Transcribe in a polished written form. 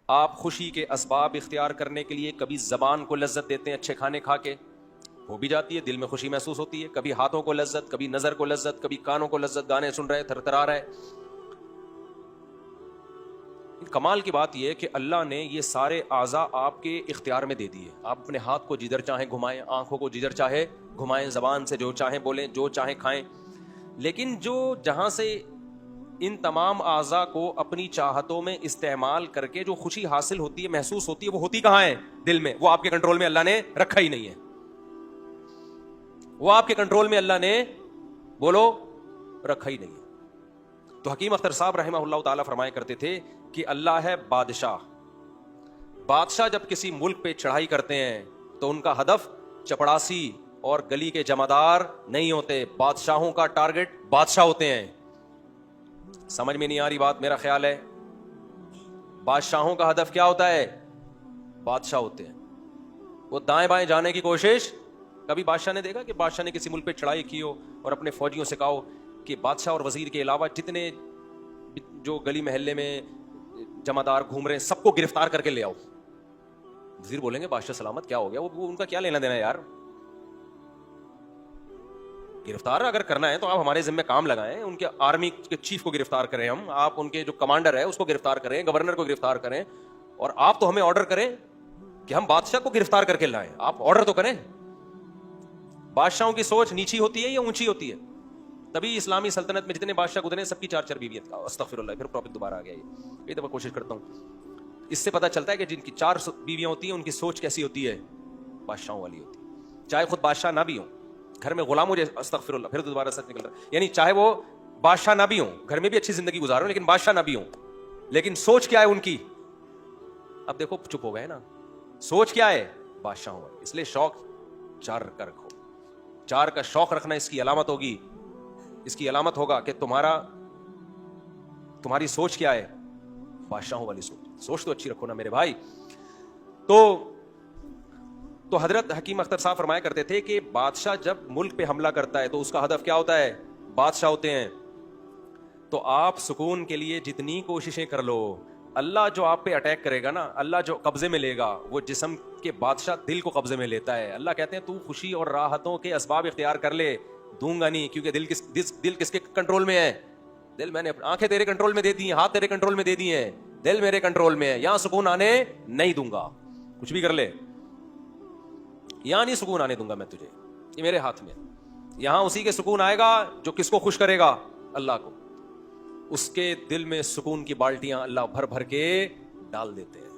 آپ خوشی کے اسباب اختیار کرنے کے لیے کبھی زبان کو لذت دیتے ہیں اچھے کھانے کھا کے، ہو بھی جاتی ہے، دل میں خوشی محسوس ہوتی ہے، کبھی ہاتھوں کو لذت، کبھی نظر کو لذت، کبھی کانوں کو لذت، گانے سن رہے تھر تھرا رہے. کمال کی بات یہ ہے کہ اللہ نے یہ سارے اعضاء آپ کے اختیار میں دے دیے. آپ اپنے ہاتھ کو جدھر چاہیں گھمائیں، آنکھوں کو جدھر چاہے گھمائیں، زبان سے جو چاہیں بولیں، جو چاہیں کھائیں. لیکن جو جہاں سے ان تمام اعضاء کو اپنی چاہتوں میں استعمال کر کے جو خوشی حاصل ہوتی ہے، محسوس ہوتی ہے، وہ ہوتی کہاں ہے؟ دل میں. وہ آپ کے کنٹرول میں اللہ نے رکھا ہی نہیں ہے. وہ آپ کے کنٹرول میں اللہ نے بولو رکھا ہی نہیں ہے. تو حکیم اختر صاحب رحمہ اللہ تعالیٰ فرمایا کرتے تھے کہ اللہ ہے بادشاہ. بادشاہ جب کسی ملک پہ چڑھائی کرتے ہیں تو ان کا ہدف چپڑاسی اور گلی کے جمعدار نہیں ہوتے، بادشاہوں کا ٹارگٹ بادشاہ ہوتے ہیں. سمجھ میں نہیں آ رہی بات؟ میرا خیال ہے بادشاہوں کا ہدف کیا ہوتا ہے؟ بادشاہ ہوتے ہیں. وہ دائیں بائیں جانے کی کوشش، کبھی بادشاہ نے دیکھا کہ بادشاہ نے کسی ملک پہ چڑھائی کی ہو اور اپنے فوجیوں سے کہا ہو کہ بادشاہ اور وزیر کے علاوہ جتنے جو گلی محلے میں جمعدار گھوم رہے ہیں سب کو گرفتار کر کے لے آؤ. وزیر بولیں گے بادشاہ سلامت، کیا ہو گیا؟ وہ ان کا کیا لینا دینا ہے یار؟ گرفتار اگر کرنا ہے تو آپ ہمارے ذمہ کام لگائیں، ان کے آرمی کے چیف کو گرفتار کریں، ہم آپ ان کے جو کمانڈر ہے اس کو گرفتار کریں، گورنر کو گرفتار کریں، اور آپ تو ہمیں آرڈر کریں کہ ہم بادشاہ کو گرفتار کر کے لائیں. آپ آرڈر تو کریں. بادشاہوں کی سوچ نیچی ہوتی ہے یا اونچی ہوتی ہے؟ تبھی اسلامی سلطنت میں جتنے بادشاہ گزرے سب کی 4 بیویاں تھا. استغفر اللہ، پھر ٹاپک دوبارہ آ گیا. یہ دفعہ کوشش کرتا ہوں. اس سے پتہ چلتا ہے کہ جن کی 4 بیویاں ہوتی ہیں ان کی سوچ کیسی ہوتی ہے؟ بادشاہوں والی ہوتی ہے. چاہے خود بادشاہ نہ بھی ہوں، گھر میں غلام ہو جائے، استغفر اللہ، پھر دوبارہ سچ نکل رہا ہے. یعنی چاہے وہ بادشاہ نہ بھی ہوں، گھر میں بھی اچھی زندگی گزار رہے ہوں، لیکن بادشاہ نہ بھی ہوں، لیکن سوچ کیا ہے ان کی؟ اب دیکھو چپ ہو گئے نا. سوچ کیا ہے؟ بادشاہوں والی. اس لیے شوق 4 کا رکھو. 4 کا شوق رکھنا اس کی علامت ہوگی، اس کی علامت ہوگا کہ تمہاری سوچ کیا ہے؟ بادشاہوں والی سوچ. سوچ تو اچھی رکھو نا میرے بھائی. تو حضرت حکیم اختر صاحب فرمایا کرتے تھے کہ بادشاہ جب ملک پہ حملہ کرتا ہے تو اس کا ہدف کیا ہوتا ہے؟ بادشاہ ہوتے ہیں. تو آپ سکون کے لیے جتنی کوششیں کر لو، اللہ جو آپ پہ اٹیک کرے گا نا، اللہ جو قبضے میں لے گا، وہ جسم کے بادشاہ دل کو قبضے میں لیتا ہے. اللہ کہتے ہیں تو خوشی اور راحتوں کے اسباب اختیار کر لے، دوں گا نہیں، کیونکہ دل کس کے کنٹرول میں ہے؟ دل میں نے. آنکھیں تیرے کنٹرول میں دے دی ہیں، ہاتھ تیرے کنٹرول میں دے دیے ہیں، دل میرے کنٹرول میں ہے. یہاں سکون آنے نہیں دوں گا. کچھ بھی کر لے، یہاں نہیں سکون آنے دوں گا میں تجھے، یہ میرے ہاتھ میں. یہاں اسی کے سکون آئے گا جو کس کو خوش کرے گا؟ اللہ کو. اس کے دل میں سکون کی بالٹیاں اللہ بھر بھر کے ڈال دیتے ہیں.